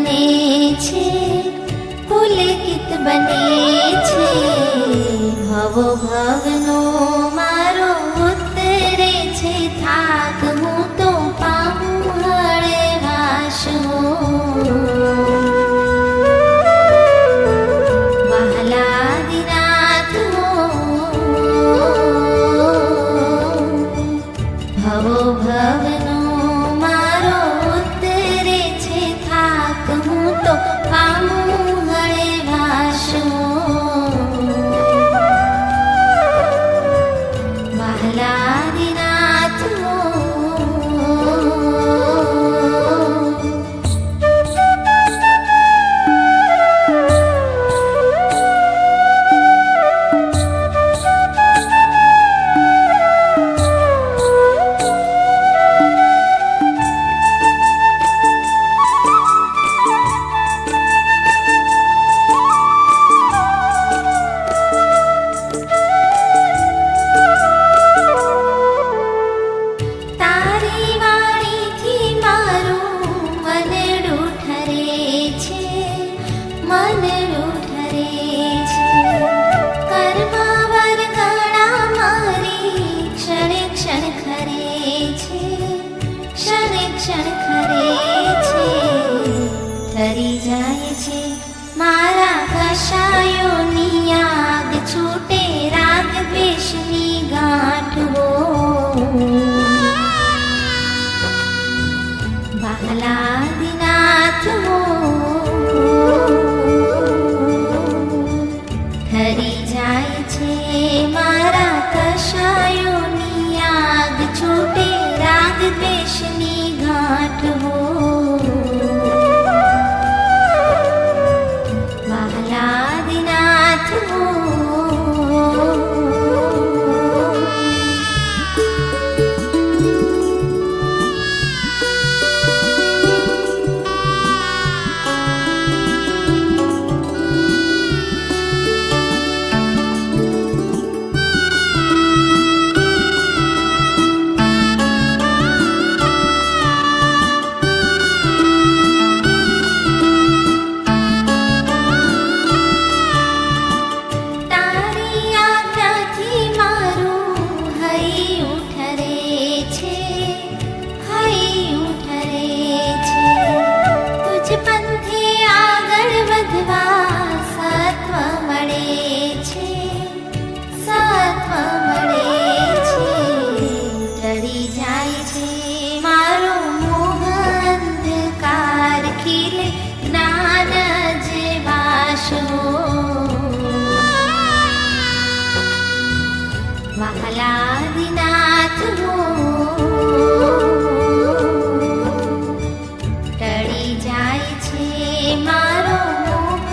બને છે, પુલકિત બને છે. ભવો ભવનો મારો ઉતરે છે થાક, હું તો પામું હળવાશ હો. વહાલાદિનાથ હો, ભવો ભવનો મારો ઉતરે છે થાક, હું તો પામું હળવાશ હો. વહાલાદિનાથ હો. તારી વાણીથી મારું મનડું ઠરે છે, મનડું ઠરે છે. કર્મ વરગણા મારી ક્ષણે ક્ષણ ખરે છે, ક્ષણે ક્ષણ ખરે છે. ઠરી જાય છે મારા કશાયોની આગ, છૂટે રાગ દ્વેષની ગાંઠ હો. વહાલાદિનાથ હો, ઠરી જાય છે મારા કશાયોની આગ, છૂટે રાગ દ્વેષની ગાંઠ હો. વહાલાદિનાથ હો. તારી આજ્ઞાથી મારું હૈયું ઠરે છે, હૈયું ઠરે છે. તુજ પંથે આગળ વધવા સત્વ મળે છે, સત્વ મળે છે. ટળી જાય છે મારો મોહ અંધકાર, ખીલે જ્ઞાન જેવાશ હો. વહાલાદિનાથ હો, ટળી જાય છે મારો મોહ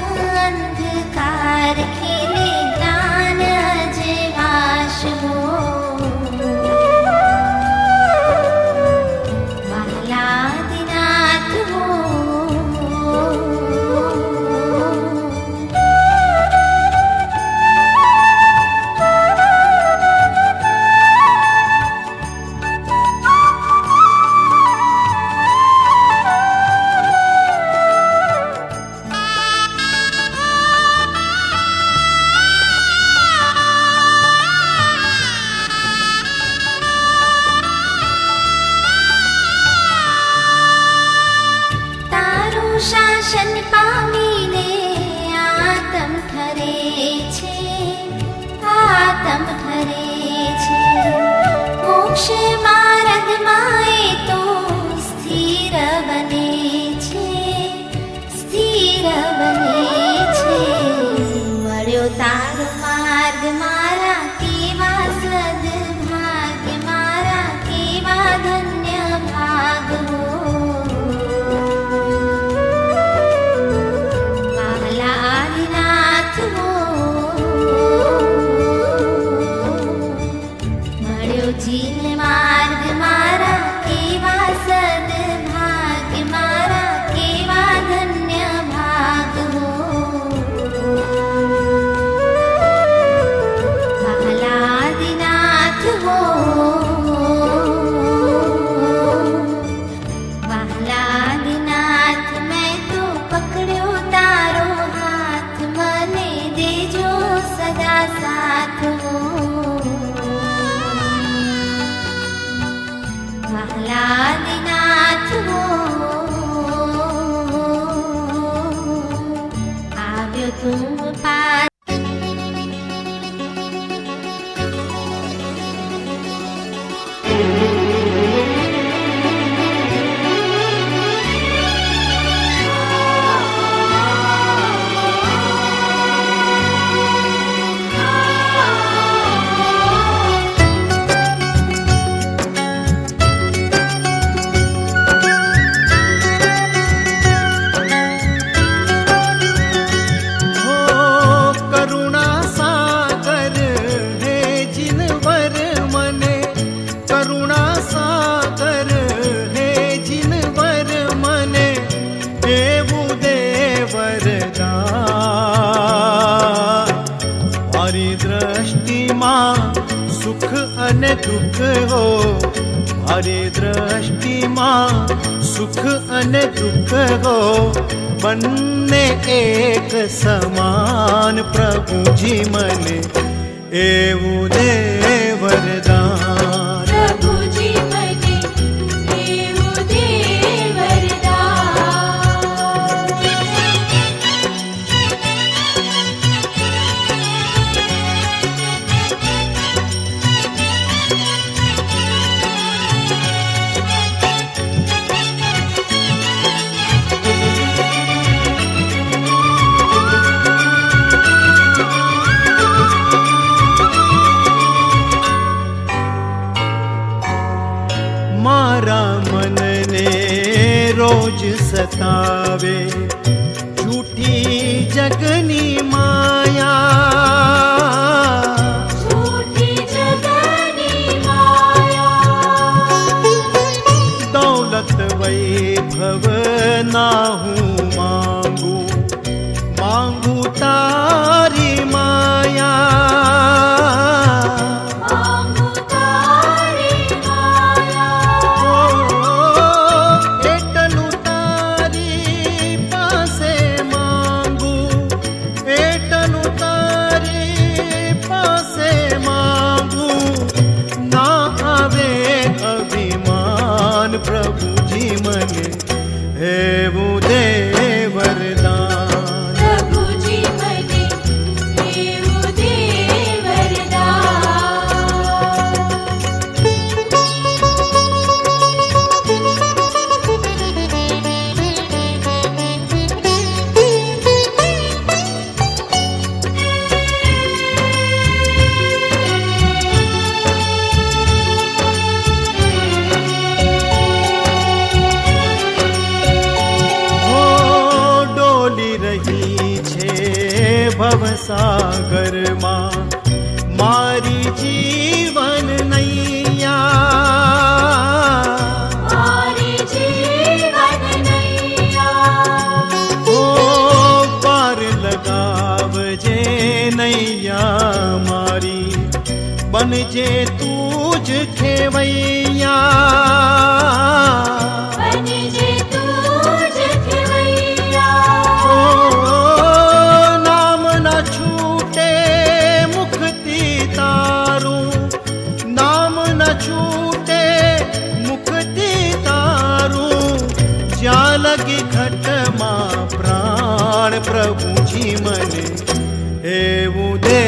અંધકાર, ખીલે જ્ઞાન જેવાશ હો. વહાલાદિનાથ હો. દ્રષ્ટિમાં સુખ અને દુઃખ હો, મારી દ્રષ્ટિમાં સુખ અને દુઃખ હો, બંને એક સમાન પ્રભુજી મને એવું દે વરદાન. પ્રભુજી મને એવું દે વરદાન. મારા મનને રોજ સતાવે જૂઠી જગની માયા, છૂટી જગની માયા. દૌલત વૈભવ ના હું માંગુ તારી માયા. માંગુ તારી એટલું તારી પાસે માંગુ, એટલું તારી પાસે માંગુ, ના આવે અભિમાન પ્રભુજી મને એવું દે વરદાન. પ્રભુજી મને એવું દે ભવસાગરમાં મારી જીવન નૈયા, મારી જીવન નૈયા. ઓ પાર લગાવજે નૈયા મારી, બનજે તું જ ખેવૈયા. બનજે તું જ ખેવૈયા. નામ ના છૂટે મુખથી તારું, નામ ના છૂટે મુખથી તારું, જ્યાં લગી ઘટમાં પ્રાણ પ્રભુજી મને એવું દે